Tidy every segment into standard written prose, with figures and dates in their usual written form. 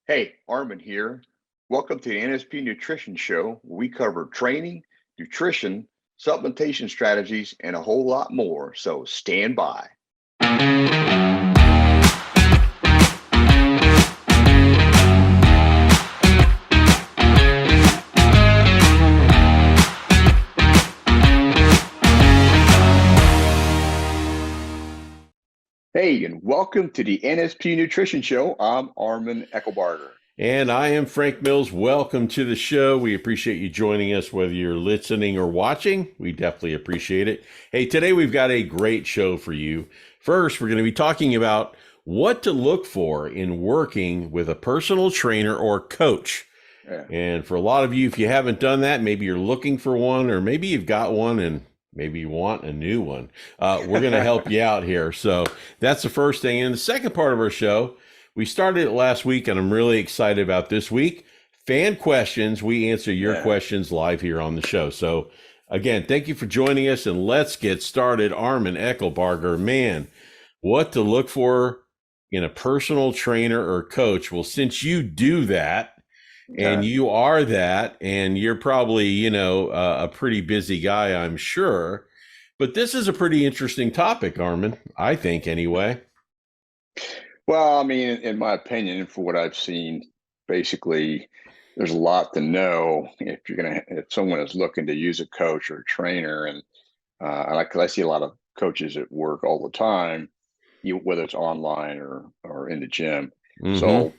Hey, Arman here. Welcome to the NSP Nutrition Show, where we cover training, nutrition, supplementation strategies, and a whole lot more. So stand by. Hey, and welcome to the NSP Nutrition Show. I'm Arman Eckelbarger. And I am Frank Mills. Welcome to the show. We appreciate you joining us, whether you're listening or watching. We definitely appreciate it. Hey, today we've got a great show for you. First, we're going to be talking about what to look for in working with a personal trainer or coach. Yeah. And for a lot of you, if you haven't done that, maybe you're looking for one, or maybe you've got one and maybe you want a new one. We're going to help you out here. So that's the first thing. And the second part of our show, we started it last week, and I'm really excited about this week. Fan questions. We answer your questions live here on the show. So, again, thank you for joining us, and let's get started. Arman Eckelbarger, man, what to look for in a personal trainer or coach? Well, since you do that, and you are that, and you're probably, a pretty busy guy, I'm sure. But this is a pretty interesting topic, Arman, I think, anyway. Well, I mean, in my opinion, for what I've seen, basically, there's a lot to know if someone is looking to use a coach or a trainer, and I see a lot of coaches at work all the time, whether it's online or in the gym. Mm-hmm. So,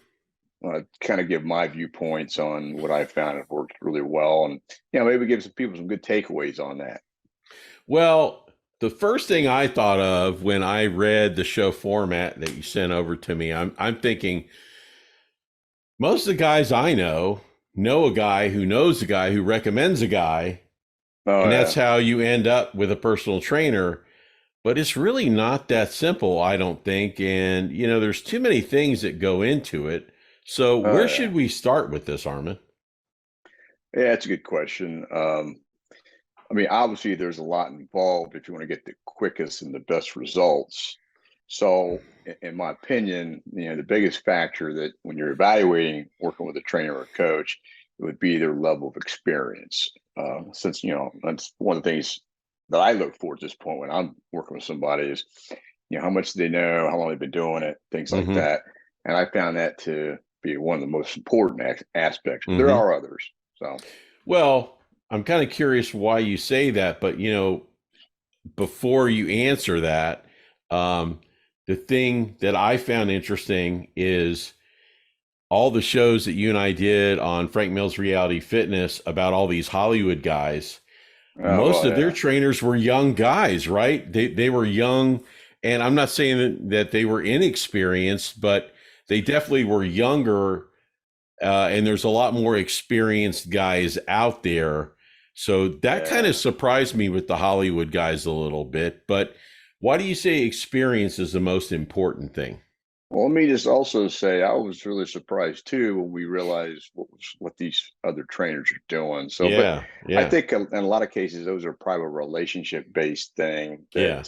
kind of give my viewpoints on what I found have worked really well, and maybe give some people some good takeaways on that. Well, the first thing I thought of when I read the show format that you sent over to me, I'm thinking most of the guys I know a guy who knows a guy who recommends a guy, and that's how you end up with a personal trainer. But it's really not that simple, I don't think. And, there's too many things that go into it. So where should we start with this, Arman? Yeah, that's a good question. I mean, obviously, there's a lot involved if you want to get the quickest and the best results. So, in my opinion, the biggest factor that when you're evaluating working with a trainer or a coach, it would be their level of experience. Since that's one of the things that I look for at this point when I'm working with somebody is, how much do they know, how long they've been doing it, things like that. And I found that to be one of the most important aspects. But there are others. So, well, I'm kind of curious why you say that, but before you answer that, the thing that I found interesting is all the shows that you and I did on Frank Mills Reality Fitness about all these Hollywood guys. Most of their trainers were young guys, right? They were young, and I'm not saying that they were inexperienced, but they definitely were younger, and there's a lot more experienced guys out there. So that kind of surprised me with the Hollywood guys a little bit. But why do you say experience is the most important thing? Well, let me just also say I was really surprised too when we realized what these other trainers are doing. So, but I think in a lot of cases those are probably a relationship based thing that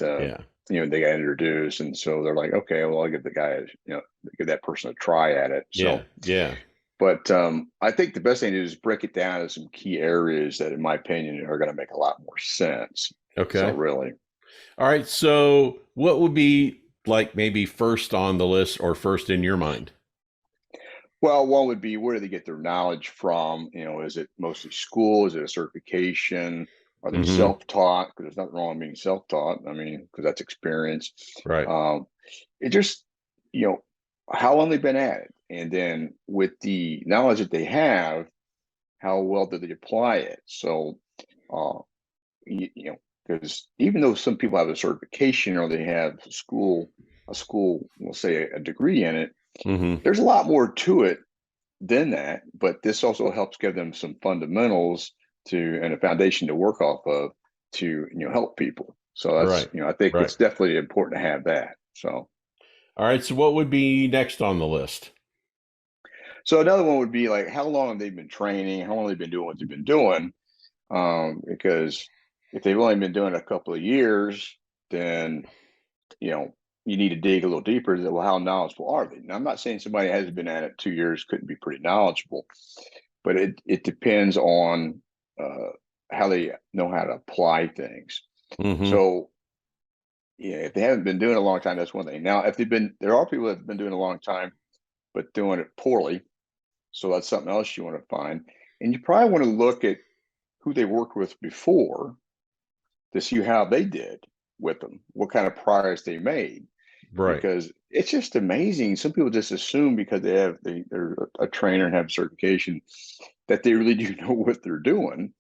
they got introduced, and so they're like, okay, well, I'll give the guy, give that person a try at it. So, But I think the best thing to do is break it down into some key areas that, in my opinion, are going to make a lot more sense. Okay. So really. All right. So what would be like maybe first on the list or first in your mind? Well, one would be, where do they get their knowledge from? Is it mostly school? Is it a certification? Are they self-taught? Because there's nothing wrong with being self-taught. I mean, because that's experience. Right. It just, how long they've been at it. And then with the knowledge that they have, how well do they apply it? So, because even though some people have a certification or they have a school, we'll say a degree in it, there's a lot more to it than that. But this also helps give them some fundamentals and a foundation to work off of to help people. So that's I think it's definitely important to have that. So. All right. So what would be next on the list? So another one would be like, how long have they been training? How long have they been doing what they've been doing? Because if they've only been doing it a couple of years, then you need to dig a little deeper. Is that, well, how knowledgeable are they? Now, I'm not saying somebody hasn't been at it 2 years couldn't be pretty knowledgeable, but it depends on how they know how to apply things. Mm-hmm. So, yeah, if they haven't been doing it a long time, that's one thing. Now, if there are people that have been doing it a long time, but doing it poorly. So that's something else you want to find. And you probably want to look at who they worked with before to see how they did with them, what kind of progress they made. Right. Because it's just amazing. Some people just assume because they're a trainer and have certification that they really do know what they're doing.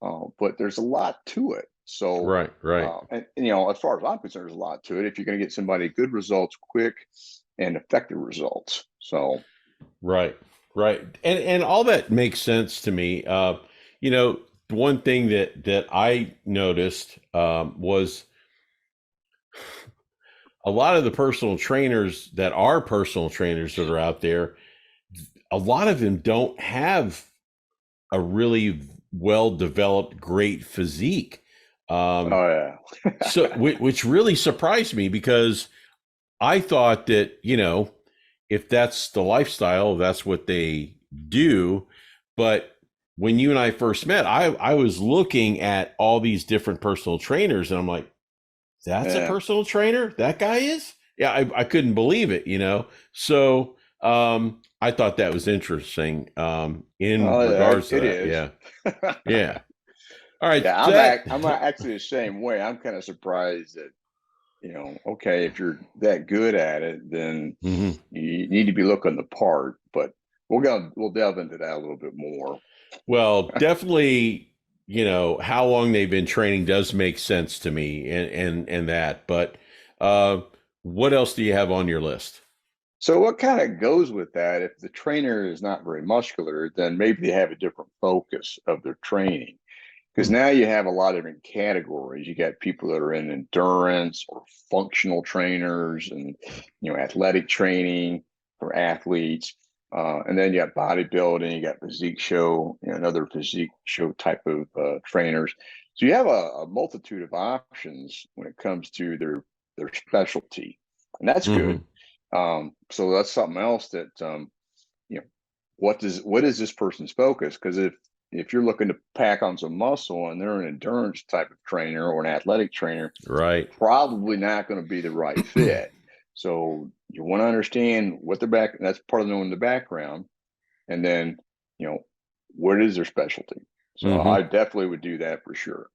But there's a lot to it. So, Right. Right. and as far as I'm concerned, there's a lot to it. If you're going to get somebody good results, quick and effective results. So, Right. Right. And all that makes sense to me. One thing that I noticed was a lot of the personal trainers that are out there, a lot of them don't have a really well developed, great physique. oh yeah. So, which really surprised me because I thought that, if that's the lifestyle, that's what they do. But when you and I first met, I was looking at all these different personal trainers and I'm like, that's a personal trainer? That guy is? Yeah, I couldn't believe it, So I thought that was interesting in regards to it that. is. Yeah. Yeah. All right. Yeah, So I'm actually the same way. I'm kind of surprised that, okay, if you're that good at it, then Mhm. you need to be looking the part. But we'll delve into that a little bit more. Well, definitely, how long they've been training does make sense to me and that. But what else do you have on your list? So what kind of goes with that? If the trainer is not very muscular, then maybe they have a different focus of their training. Because Hmm. now you have a lot of different categories. You got people that are in endurance or functional trainers and, athletic training for athletes. And then you got bodybuilding, you got physique show, another physique show type of trainers. So you have a multitude of options when it comes to their specialty. And that's Hmm. good. So that's something else that, you know, what is this person's focus? Because if you're looking to pack on some muscle and they're an endurance type of trainer or an athletic trainer, Right. probably not going to be the right fit. So you want to understand what their back. That's part of knowing the background, and then you know what is their specialty. So Hmm. I definitely would do that for sure.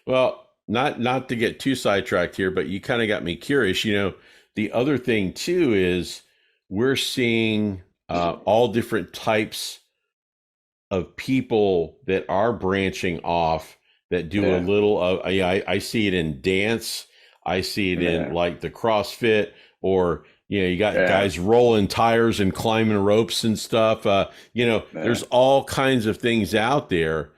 Well, not to get too sidetracked here, but you kind of got me curious. The other thing too is we're seeing all different types of people that are branching off that do a Yeah, little of, I see it in dance. I see it in yeah, like the CrossFit, or, you got yeah, guys rolling tires and climbing ropes and stuff. yeah, There's all kinds of things out there,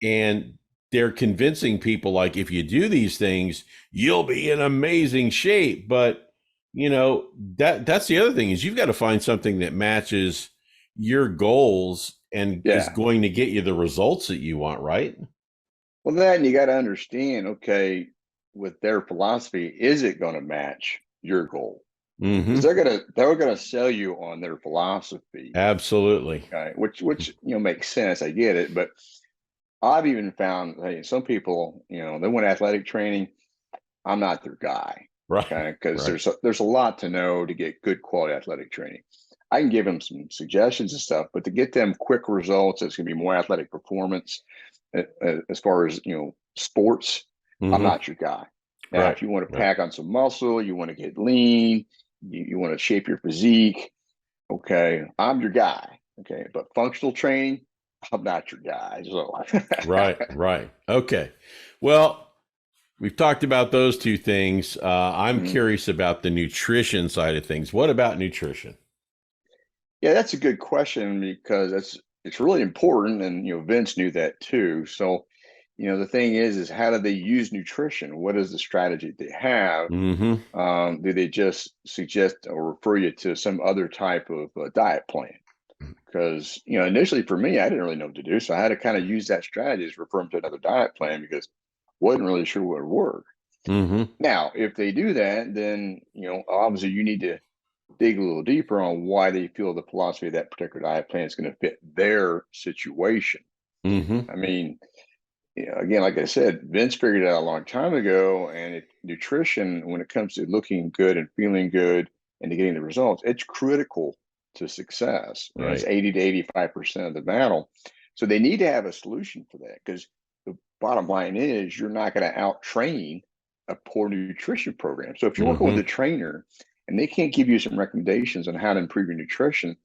and they're convincing people like, if you do these things, you'll be in amazing shape. But that's the other thing, is you've got to find something that matches your goals and is yeah. going to get you the results that you want, right? Well, then you got to understand. Okay, with their philosophy, is it going to match your goal? Because Mm-hmm. they're gonna sell you on their philosophy. Absolutely. Okay, which makes sense. I get it, but I've even found, hey, some people, they want athletic training. I'm not their guy. Right. Okay, because Right. there's a lot to know to get good quality athletic training. I can give them some suggestions and stuff, but to get them quick results, it's going to be more athletic performance as far as sports. I'm Mm-hmm. not your guy. Now, Right. if you want to Right. pack on some muscle, you want to get lean, you want to shape your physique. Okay, I'm your guy. Okay, but functional training, I'm not your guy. So, Right. Right. Okay. Well, we've talked about those two things. I'm Mhm. curious about the nutrition side of things. What about nutrition? Yeah, that's a good question because it's really important, and Vince knew that too. So, the thing is how do they use nutrition? What is the strategy they have? Mm-hmm. Do they just suggest or refer you to some other type of diet plan? Because initially for me, I didn't really know what to do, so I had to kind of use that strategy to refer them to another diet plan because wasn't really sure what would work. Mm-hmm. Now, if they do that, then, obviously you need to dig a little deeper on why they feel the philosophy of that particular diet plan is going to fit their situation. Mm-hmm. I mean, again, like I said, Vince figured it out a long time ago, and nutrition, when it comes to looking good and feeling good and to getting the results, it's critical to success. It's Right. 80 to 85% of the battle. So they need to have a solution for that, because the bottom line is you're not going to out train a poor nutrition program. So if you're working with a Mm-hmm. trainer and they can't give you some recommendations on how to improve your nutrition,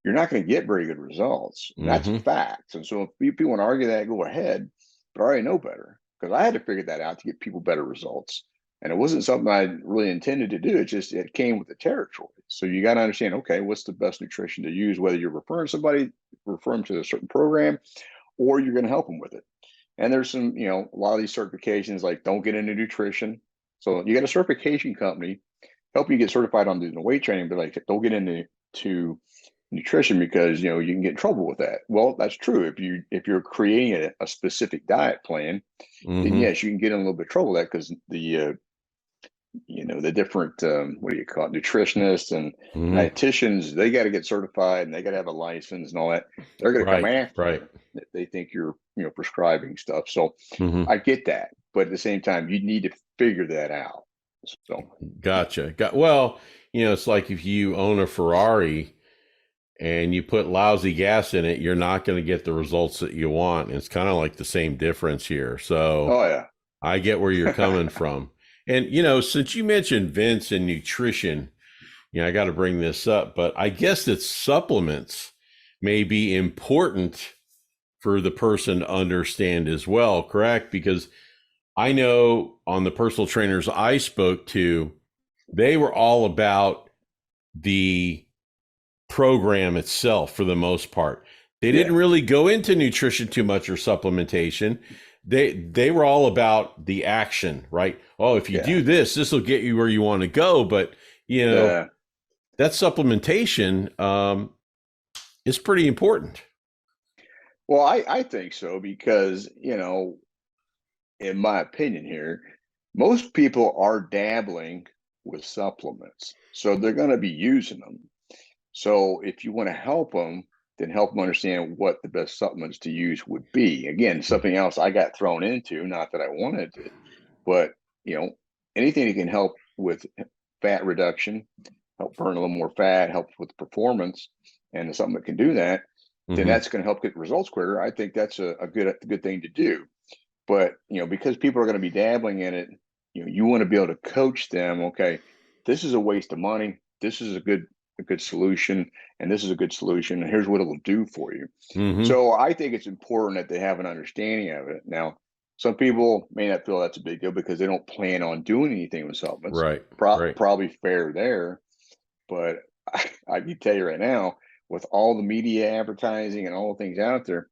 you're not going to get very good results. And that's Mm-hmm. facts. And so if people want to argue that, go ahead. But I already know better, because I had to figure that out to get people better results. And it wasn't something I really intended to do. It came with the territory. So you got to understand, okay, what's the best nutrition to use, whether you're referring somebody, refer them to a certain program, or you're going to help them with it. And there's some, a lot of these certifications, like don't get into nutrition. So you got a certification company help you get certified on doing the weight training, but like don't get into nutrition, because you can get in trouble with that. Well, that's true. If you're creating a specific diet plan, then Mm-hmm. yes, you can get in a little bit of trouble with that, because the different what do you call it, nutritionists and Mm-hmm. dietitians, they got to get certified and they got to have a license and all that. They're going to come Right. after Right. you if they think you're prescribing stuff. So Mm-hmm. I get that, but at the same time, you need to figure that out. So Gotcha. Well, it's like if you own a Ferrari and you put lousy gas in it, you're not going to get the results that you want. And it's kind of like the same difference here. So oh yeah. I get where you're coming from. And, since you mentioned Vince and nutrition, I got to bring this up, but I guess that supplements may be important for the person to understand as well, correct? Because I know on the personal trainers I spoke to, they were all about the program itself for the most part. They didn't Yeah. really go into nutrition too much or supplementation. They were all about the action, right? Oh, if you Yeah. do this, this will get you where you want to go. But Yeah. that supplementation is pretty important. Well, I think so, because, in my opinion here, most people are dabbling with supplements. So they're going to be using them. So if you want to help them, then help them understand what the best supplements to use would be. Again, something else I got thrown into, not that I wanted it, but, you know, anything that can help with fat reduction, help burn a little more fat, help with performance, and something that can do that, then Mm-hmm. that's going to help get results quicker. I think that's a good thing to do. But because people are going to be dabbling in it, you want to be able to coach them. Okay, this is a waste of money. This is a good solution, and this is a good solution. And here's what it'll do for you. Mm-hmm. So I think it's important that they have an understanding of it. Now, some people may not feel that's a big deal because they don't plan on doing anything with supplements. Right. Right. Probably fair there, but I can tell you right now, with all the media advertising and all the things out there,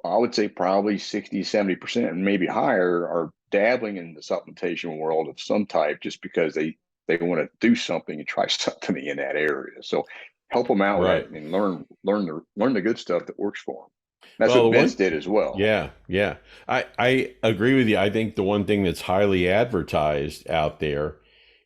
I would say probably 60, 70%, and maybe higher, are dabbling in the supplementation world of some type, just because they want to do something and try something in that area. So help them out with Right. that and learn the good stuff that works for them. That's Well, what the Vince one, did as well. yeah, yeah. I agree with you. I think the one thing that's highly advertised out there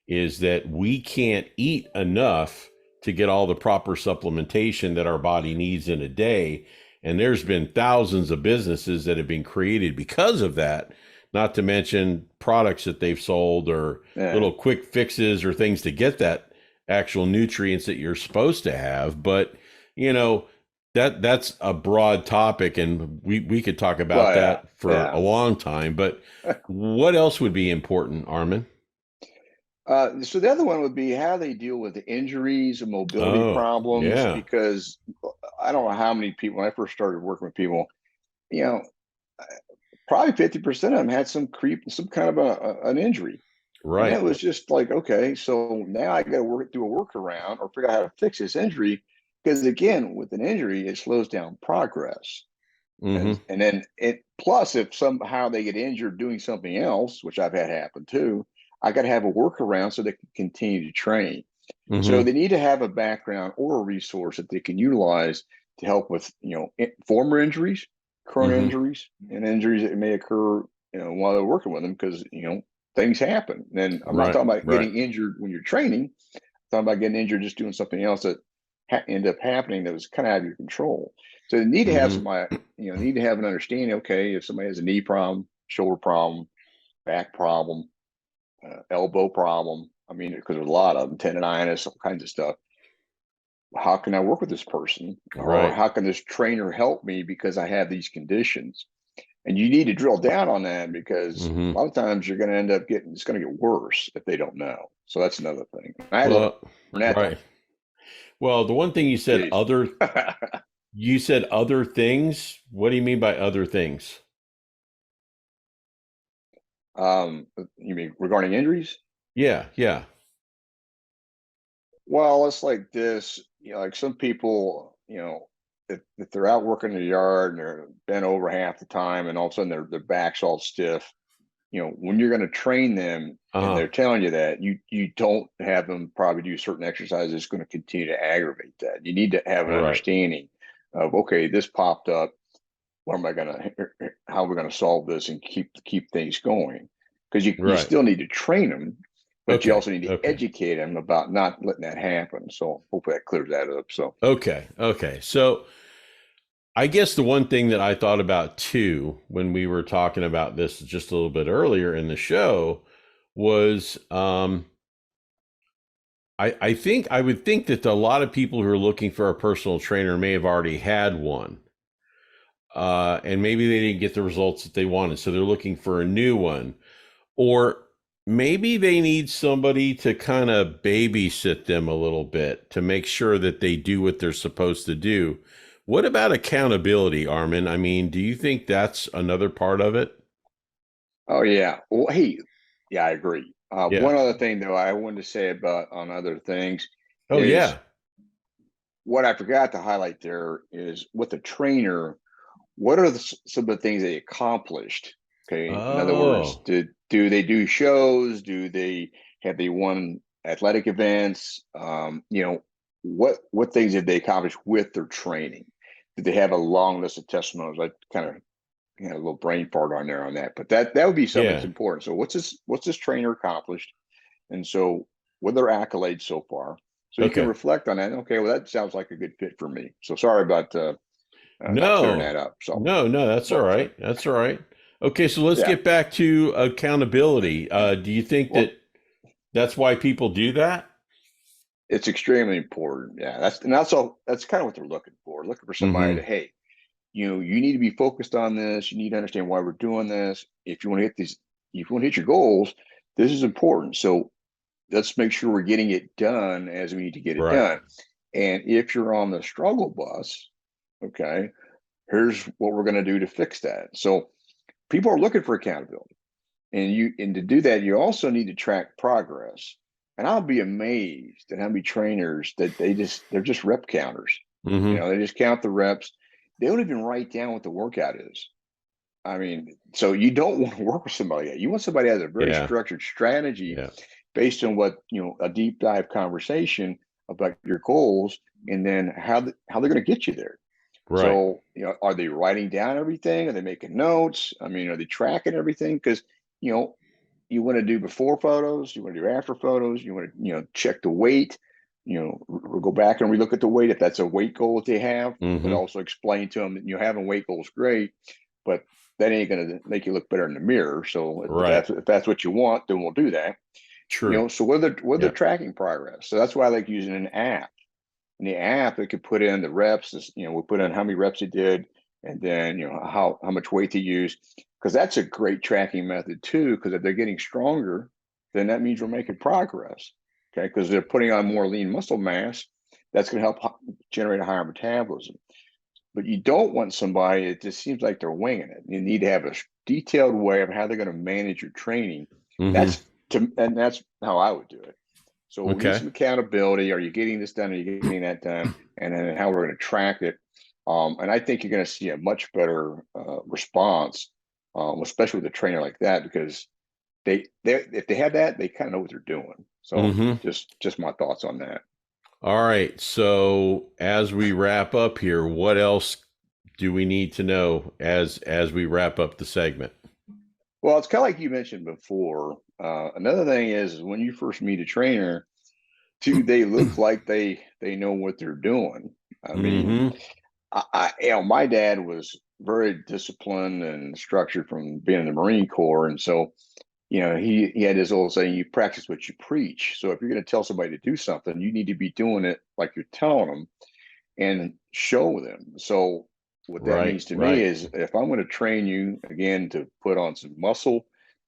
is that we can't eat enough to get all the proper supplementation that our body needs in a day. And there's been thousands of businesses that have been created because of that, not to mention products that they've sold or Yeah. little quick fixes or things to get that actual nutrients that you're supposed to have. But, you know, that's a broad topic and we could talk about Well, yeah, that for a yeah. long time. But what else would be important, Arman? So the other one would be how they deal with the injuries and mobility Oh, problems, yeah. because I don't know how many people, when I first started working with people, you know, probably 50% of them had some kind of an injury. And that Right. was just like, okay, so now I got to do a workaround or figure out how to fix this injury. Because again, with an injury, it slows down progress. Mm-hmm. And then plus, if somehow they get injured doing something else, which I've had happen too, I got to have a workaround so they can continue to train. So Mm-hmm. they need to have a background or a resource that they can utilize to help with, former injuries, current Mm-hmm. injuries, and injuries that may occur, while they're working with them. Because, things happen. And I'm not Right. talking about Right. getting injured when you're training. I'm talking about getting injured just doing something else that end up happening that was kind of out of your control. So you need to have Mm-hmm. somebody, need to have an understanding. Okay, if somebody has a knee problem, shoulder problem, back problem, elbow problem. I mean, because there's a lot of them, tendonitis, all kinds of stuff. How can I work with this person? Or Right. how can this trainer help me because I have these conditions? And you need to drill down on that because a Mm-hmm. lot of times you're going to end up it's going to get worse if they don't know. So that's another thing. I had to Well, learn that the right. Well, the one thing days. you said other things. What do you mean by other things? You mean regarding injuries? Yeah. Yeah. Well, it's like this, like some people, if they're out working in the yard and they're bent over half the time and all of a sudden their back's all stiff, when you're going to train them and Uh-huh. they're telling you that, you don't have them probably do certain exercises that's going to continue to aggravate that. You need to have an Right. understanding of, okay, this popped up. What am I going to, how are we going to solve this and keep things going? Because you Right. still need to train them, but you Okay. also need to Okay. educate them about not letting that happen. So hopefully that clears that up. So Okay. Okay. So I guess the one thing that I thought about too when we were talking about this just a little bit earlier in the show was I think I would think that a lot of people who are looking for a personal trainer may have already had one. And maybe they didn't get the results that they wanted. So they're looking for a new one. Or maybe they need somebody to kind of babysit them a little bit to make sure that they do what they're supposed to do. What about accountability, Arman? I mean, do you think that's another part of it? oh yeah. Well, hey, yeah, I agree. Yeah. One other thing though I wanted to say about on other things Oh, is yeah. what I forgot to highlight there is with the trainer, what are some of the things they accomplished? Okay. In other words, Oh, do they do shows? Do they have they won athletic events? What things did they accomplish with their training? Did they have a long list of testimonials? I kind of a little brain fart on there on that, but that would be something that's yeah. important. So what's this trainer accomplished? And so what are their accolades so far? So you can Okay. reflect on that. Okay, well that sounds like a good fit for me. So sorry about not clearing No, that up. So no, that's all well, so right. That's all right. Okay, so let's yeah. get back to accountability. Do you think Well, that that's why people do that? it's extremely important. Yeah, that's kind of what they're looking for. Looking for somebody to, Mm-hmm. hey, you need to be focused on this. You need to understand why we're doing this. If you want to hit these, if you want to hit your goals, this is important. So let's make sure we're getting it done as we need to get it Right. done. And if you're on the struggle bus, okay, here's what we're going to do to fix that. So people are looking for accountability. And to do that, you also need to track progress. And I'll be amazed at how many trainers that they're just rep counters. Mm-hmm. They just count the reps. They don't even write down what the workout is. I mean, so you don't want to work with somebody. You want somebody that has a very Yeah. structured strategy Yeah. based on what a deep dive conversation about your goals, and then how they're going to get you there. Right. So are they writing down everything? Are they making notes? I mean, are they tracking everything? Because you know you want to do before photos, you want to do after photos, you want to check the weight. We'll go back and relook at the weight if that's a weight goal that they have, but Mm-hmm. also explain to them that having weight goals great, but that ain't going to make you look better in the mirror. So if Right. that's what you want, then we'll do that. True. So whether Yeah. tracking progress. So that's why I like using an app. In the app, it could put in the reps. We put in how many reps you did, and then how much weight to use, because that's a great tracking method too. Because if they're getting stronger, then that means we're making progress. Okay, because they're putting on more lean muscle mass. That's going to help generate a higher metabolism. But you don't want somebody that just seems like they're winging it. You need to have a detailed way of how they're going to manage your training. Mm-hmm. And that's how I would do it. So we need Okay. some accountability. Are you getting this done? Are you getting that done? And then how we're going to track it. And I think you're going to see a much better response, especially with a trainer like that, because they if they have that, they kind of know what they're doing. So Mm-hmm. just my thoughts on that. All right. So as we wrap up here, what else do we need to know as we wrap up the segment? Well, it's kind of like you mentioned before. Another thing is when you first meet a trainer, do they look like they know what they're doing? I mean, Mm-hmm. my dad was very disciplined and structured from being in the Marine Corps, and so he had his old saying, "You practice what you preach." So if you're going to tell somebody to do something, you need to be doing it like you're telling them and show them. So what that Right, means to me right. is if I'm going to train you again to put on some muscle,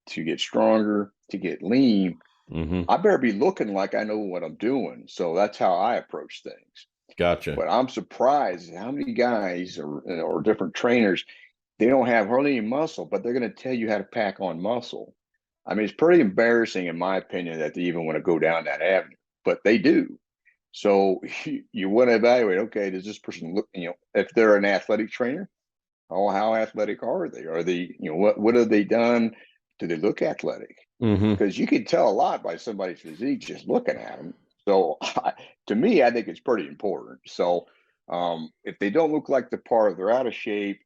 to get stronger, to get lean, Mm-hmm. I better be looking like I know what I'm doing. So that's how I approach things. Gotcha. But I'm surprised how many guys or different trainers, they don't have hardly any muscle, but they're going to tell you how to pack on muscle. I mean, it's pretty embarrassing, in my opinion, that they even want to go down that avenue, but they do. So you want to evaluate, okay, does this person look, if they're an athletic trainer, oh, how athletic are they? Are they, what have they done? Do they look athletic? Mm-hmm. Because you can tell a lot by somebody's physique just looking at them. So to me, I think it's pretty important. So if they don't look like the part, they're out of shape,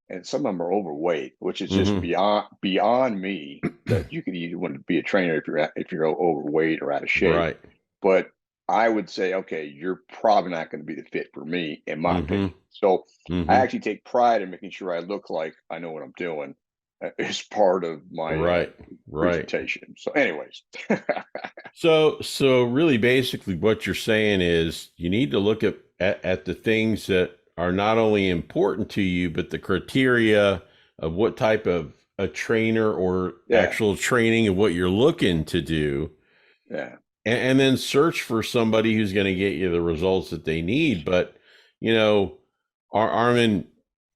and some of them are overweight, which is just Mm-hmm. beyond me that you could even want to be a trainer if you're overweight or out of shape. Right. But I would say, okay, you're probably not going to be the fit for me, in my Mm-hmm. opinion. So I Mm-hmm. actually take pride in making sure I look like I know what I'm doing as part of my Right. Right. presentation. So, anyways, So really basically what you're saying is you need to look at the things that are not only important to you, but the criteria of what type of a trainer or yeah, actual training of what you're looking to do, yeah, and then search for somebody who's going to get you the results that they need. But, you know, Armin,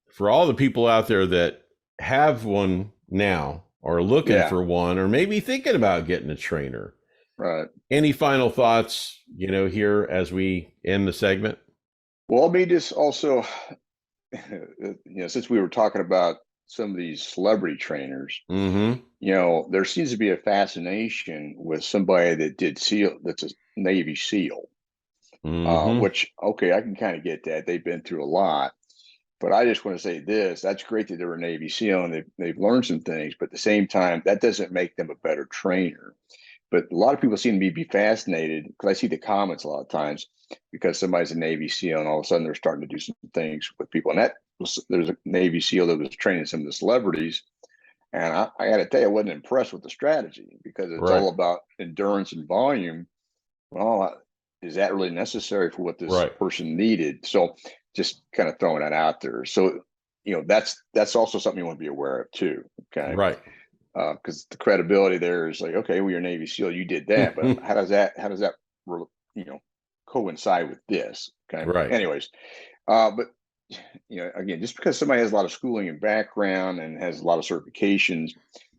for all the people out there that have one now, or looking yeah, for one, or maybe thinking about getting a trainer, right. any final thoughts, here as we end the segment? Well, let me just also, since we were talking about some of these celebrity trainers, Mm-hmm. there seems to be a fascination with somebody that did SEAL, that's a Navy SEAL, Mm-hmm. which, okay, I can kind of get that. They've been through a lot. But I just want to say this: that's great that they're a Navy SEAL and they've learned some things, but at the same time, that doesn't make them a better trainer. But a lot of people seem to be fascinated because I see the comments a lot of times because somebody's a Navy SEAL and all of a sudden they're starting to do some things with people. And there's a Navy SEAL that was training some of the celebrities. And I got to tell you, I wasn't impressed with the strategy because it's Right. all about endurance and volume. Well, is that really necessary for what this Right. person needed? So just kind of throwing that out there. So, that's also something you want to be aware of too. Okay. Right. Because the credibility there is like, okay, well, you're a Navy SEAL, you did that, but how does that, you know, coincide with this? Okay. Right. Anyways, but again, just because somebody has a lot of schooling and background and has a lot of certifications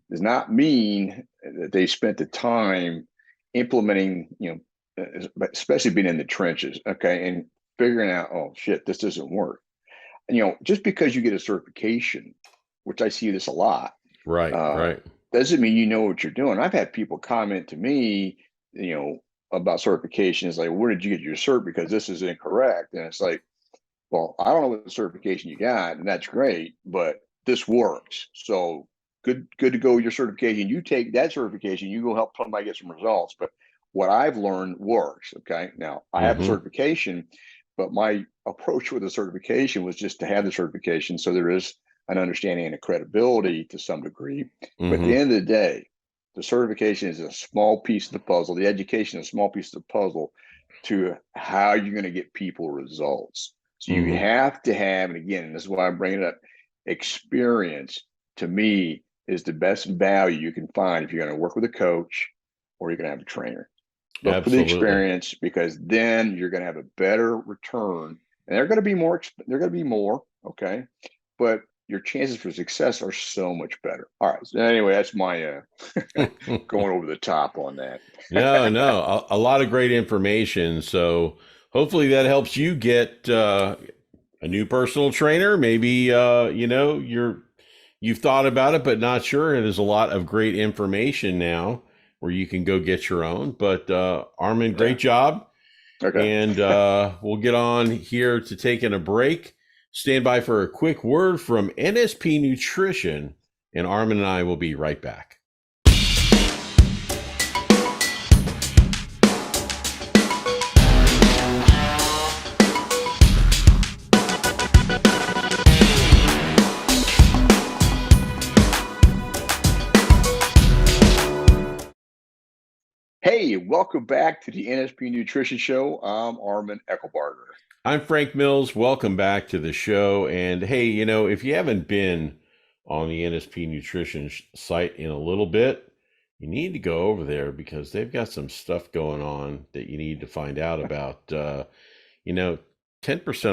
does not mean that they spent the time implementing, especially being in the trenches, okay, and figuring out, oh shit, this doesn't work. And, just because you get a certification, which I see this a lot, Right. uh, Right. doesn't mean you know what you're doing. I've had people comment to me, you know, about certifications, like, where did you get your cert? Because this is incorrect. And it's like, well, I don't know what certification you got, and that's great, but this works. So good to go with your certification. You take that certification, you go help somebody get some results. But what I've learned works. Okay. Now I have a Mm-hmm. certification, but my approach with the certification was just to have the certification. So there is an understanding and a credibility to some degree. But at the Mm-hmm. end of the day, the certification is a small piece of the puzzle. The education is a small piece of the puzzle to how you're going to get people results. So you Mm-hmm. have to have, and again, this is why I'm bringing it up, experience to me is the best value you can find if you're going to work with a coach or you're going to have a trainer. Look for the Absolutely. experience because then you're going to have a better return. And they're going to be more, okay? But your chances for success are so much better. All right. So anyway, that's my going over the top on that. No, a lot of great information. So hopefully that helps you get a new personal trainer. Maybe you've thought about it but not sure. And there's a lot of great information now where you can go get your own. But Armin, Yeah. great job. Okay. And we'll get on here to taking a break. Stand by for a quick word from NSP Nutrition, and Armin and I will be right back. Hey, welcome back to the NSP Nutrition Show. I'm Arman Eckelbarger. I'm Frank Mills. Welcome back to the show. And hey, if you haven't been on the NSP Nutrition site in a little bit, you need to go over there because they've got some stuff going on that you need to find out about. 10%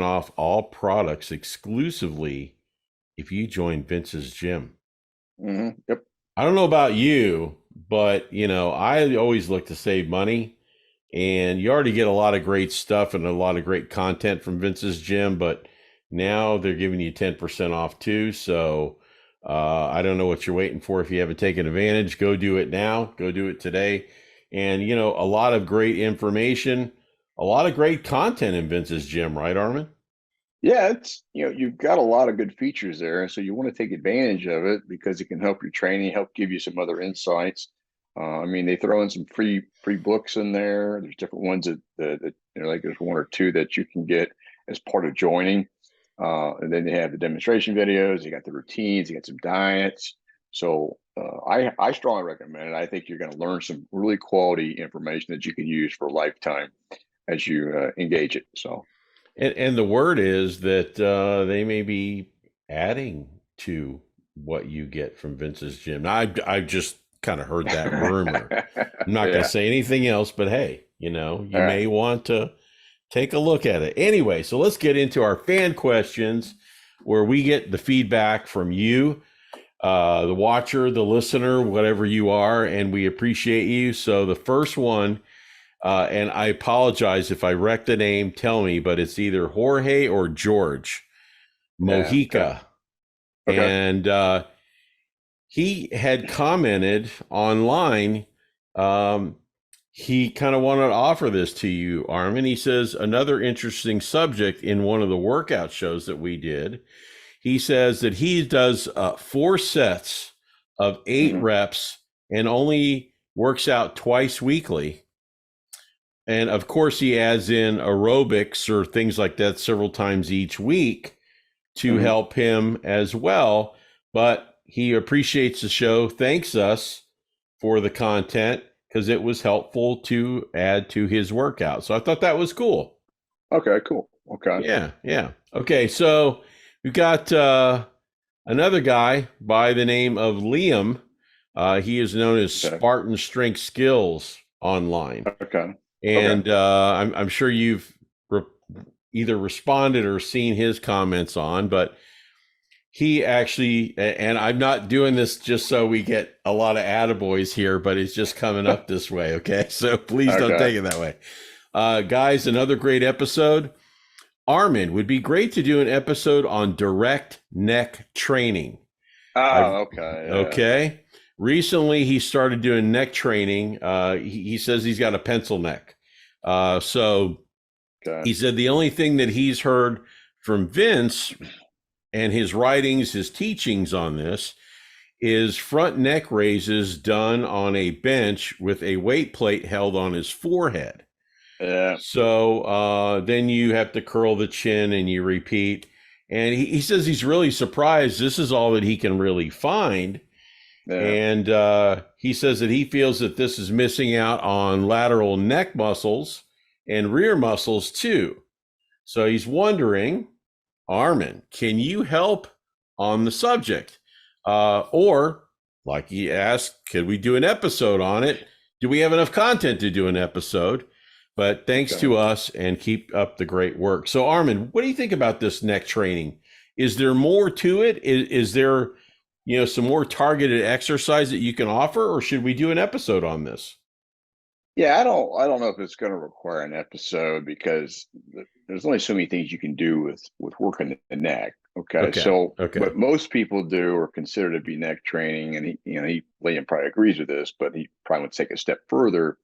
off all products exclusively if you join Vince's gym. Yep. I don't know about you, but I always look to save money, and you already get a lot of great stuff and a lot of great content from Vince's gym, but now they're giving you 10% off too. So I don't know what you're waiting for. If you haven't taken advantage, go do it now. Go do it today. And a lot of great information, a lot of great content in Vince's gym, right, Arman? Yeah, it's you've got a lot of good features there, and so you want to take advantage of it because it can help your training, help give you some other insights. I mean, they throw in some free books in there. There's different ones that like there's one or two that you can get as part of joining. And then they have the demonstration videos. You got the routines. You got some diets. So I strongly recommend it. I think you're going to learn some really quality information that you can use for a lifetime as you engage it. So. And the word is that they may be adding to what you get from Vince's gym. Now, I've just kind of heard that rumor. I'm not going to say anything else, but hey, you may want to take a look at it. Anyway, so let's get into our fan questions where we get the feedback from you, the watcher, the listener, whatever you are, and we appreciate you. So the first one, and I apologize if I wreck the name, tell me, but it's either Jorge or George Mojica. Okay. And he had commented online. He kind of wanted to offer this to you, Arman. He says, another interesting subject in one of the workout shows that we did. He says that he does 4 sets of 8 reps and only works out twice weekly. And of course, he adds in aerobics or things like that several times each week to help him as well. But he appreciates the show, thanks us for the content because it was helpful to add to his workout. So I thought that was cool. Okay, cool. Okay. Yeah. Okay, so we've got another guy by the name of Liam. He is known as Spartan Strength Skills online. Okay. And I'm sure you've either responded or seen his comments on, but he actually, and I'm not doing this just so we get a lot of attaboys here, but it's just coming up this way. Okay. So please don't take it that way. Guys, another great episode. Arman, would be great to do an episode on direct neck training. Okay. Yeah. Okay. Recently, he started doing neck training. He says he's got a pencil neck. So he said the only thing that he's heard from Vince and his writings, his teachings on this, is front neck raises done on a bench with a weight plate held on his forehead. Yeah. So then you have to curl the chin and you repeat. And he says he's really surprised. This is all that he can really find. Yeah. And he says that he feels that this is missing out on lateral neck muscles and rear muscles too. So he's wondering, Arman, can you help on the subject? Or, like he asked, could we do an episode on it? Do we have enough content to do an episode? But thanks to us, and keep up the great work. So Arman, what do you think about this neck training? Is there more to it? Is there some more targeted exercise that you can offer, or should we do an episode on this? Yeah, I don't know if it's going to require an episode because there's only so many things you can do with working the neck. Okay. So what most people do or consider to be neck training, and Liam probably agrees with this, but he probably would take a step further,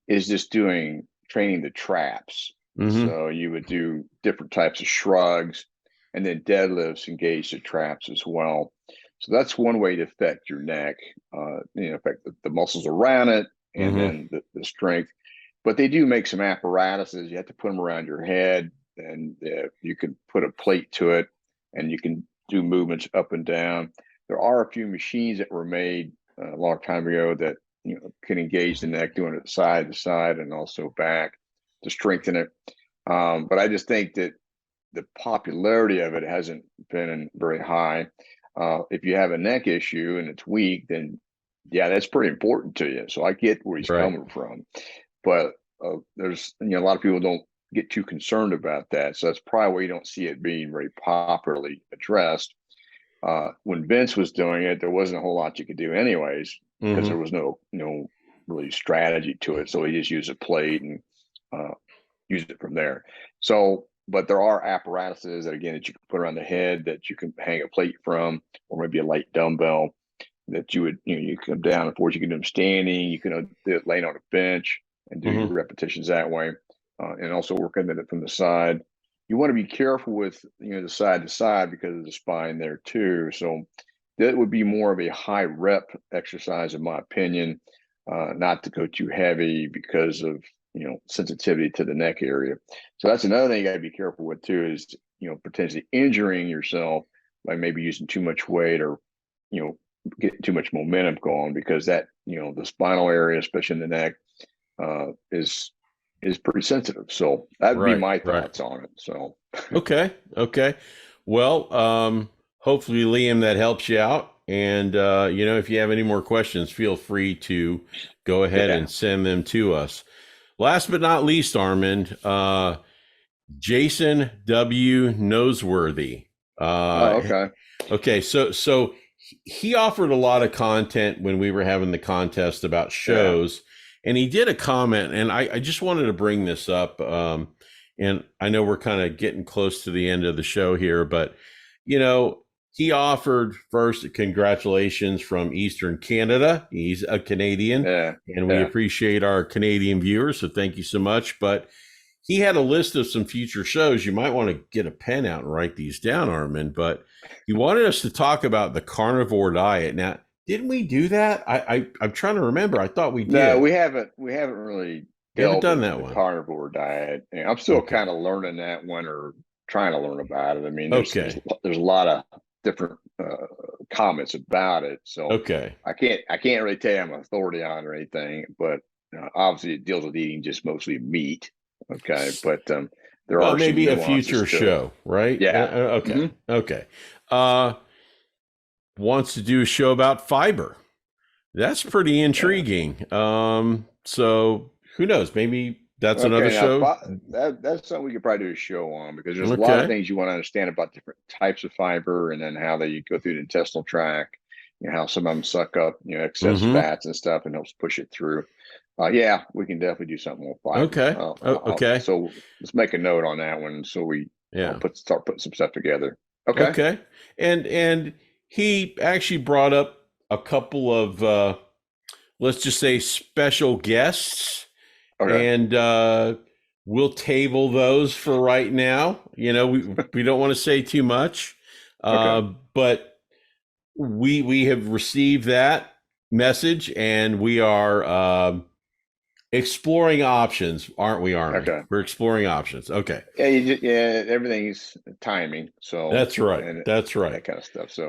is just training the traps. So you would do different types of shrugs, and then deadlifts engage the traps as well. So that's one way to affect your neck, affect the muscles around it, and then the strength. But they do make some apparatuses. You have to put them around your head, and you can put a plate to it, and you can do movements up and down. There are a few machines that were made a long time ago that can engage the neck, doing it side to side and also back to strengthen it. But I just think that the popularity of it hasn't been very high. If you have a neck issue and it's weak, then yeah, that's pretty important to you. So I get where he's coming from, but there's a lot of people don't get too concerned about that. So that's probably why you don't see it being very popularly addressed. When Vince was doing it, there wasn't a whole lot you could do anyways, because there was no really strategy to it. So he just used a plate and used it from there. So, but there are apparatuses that, again, that you can put around the head that you can hang a plate from, or maybe a light dumbbell that you would, you come down. Of course, you can do them standing, you can do it laying on a bench and do your repetitions that way, and also working at it from the side. You want to be careful with the side to side because of the spine there too. So that would be more of a high rep exercise, in my opinion, not to go too heavy because of sensitivity to the neck area. So that's another thing you got to be careful with too, is potentially injuring yourself by maybe using too much weight or getting too much momentum going, because that the spinal area, especially in the neck, is pretty sensitive. So that would be my thoughts on it. So okay, well, hopefully, Liam, that helps you out. And if you have any more questions, feel free to go ahead and send them to us. Last but not least, Arman, Jason W. Noseworthy. Okay. So he offered a lot of content when we were having the contest about shows, and he did a comment, and I just wanted to bring this up. And I know we're kind of getting close to the end of the show here, but he offered first congratulations from Eastern Canada. He's a Canadian, and we appreciate our Canadian viewers. So thank you so much. But he had a list of some future shows. You might want to get a pen out and write these down, Arman. But he wanted us to talk about the carnivore diet. Now, didn't we do that? I'm trying to remember. I thought we did. No, we haven't really done that one. Carnivore diet. I'm still kind of learning that one, or trying to learn about it. I mean, there's a lot of different comments about it, so I can't really tell you I'm an authority on or anything, but obviously it deals with eating just mostly meat. But there are maybe a future show, right? Okay. Wants to do a show about fiber. That's pretty intriguing. So who knows, maybe that's another show. That's something we could probably do a show on, because there's a lot of things you want to understand about different types of fiber, and then how they go through the intestinal tract, how some of them suck up excess fats and stuff and helps push it through. We can definitely do something with fiber. Okay. So let's make a note on that one, so we start putting some stuff together. Okay. And he actually brought up a couple of let's just say special guests. And we'll table those for right now. We don't want to say too much, but we have received that message, and we are exploring options, aren't we, Arman? We're exploring options. Okay. Everything's timing. So that's right. That's right. That kind of stuff. So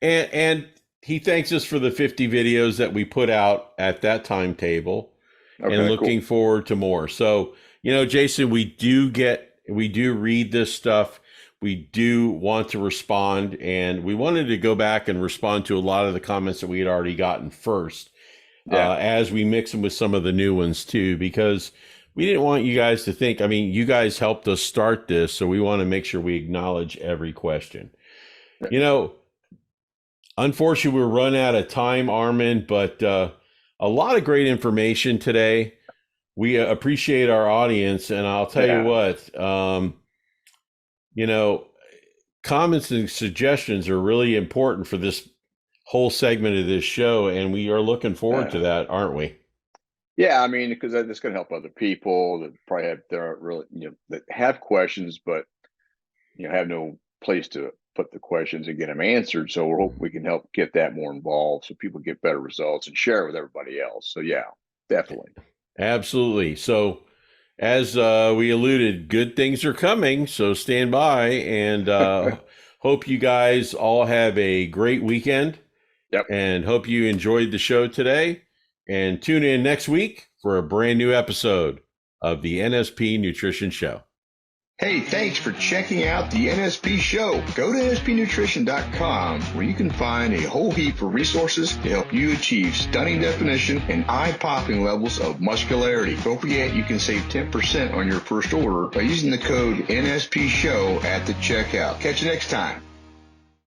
and he thanks us for the 50 videos that we put out at that timetable. And looking forward to more. So, Jason, we do read this stuff. We do want to respond, and we wanted to go back and respond to a lot of the comments that we had already gotten first, as we mix them with some of the new ones too, because we didn't want you guys to think, you guys helped us start this, so we want to make sure we acknowledge every question. Unfortunately, we're running out of time, Arman, but a lot of great information today. We appreciate our audience, and I'll tell you what, comments and suggestions are really important for this whole segment of this show, and we are looking forward to that, aren't we? Yeah, because that's going to help other people that probably that have questions, but have no place to put the questions and get them answered. So we hope we can help get that more involved, so people get better results and share it with everybody else. So definitely. Absolutely. So as we alluded, good things are coming. So stand by, and hope you guys all have a great weekend. Yep. And hope you enjoyed the show today. and tune in next week for a brand new episode of the NSP Nutrition Show. Hey, thanks for checking out the NSP Show. Go to nspnutrition.com where you can find a whole heap of resources to help you achieve stunning definition and eye-popping levels of muscularity. Don't forget you can save 10% on your first order by using the code NSP Show at the checkout. Catch you next time.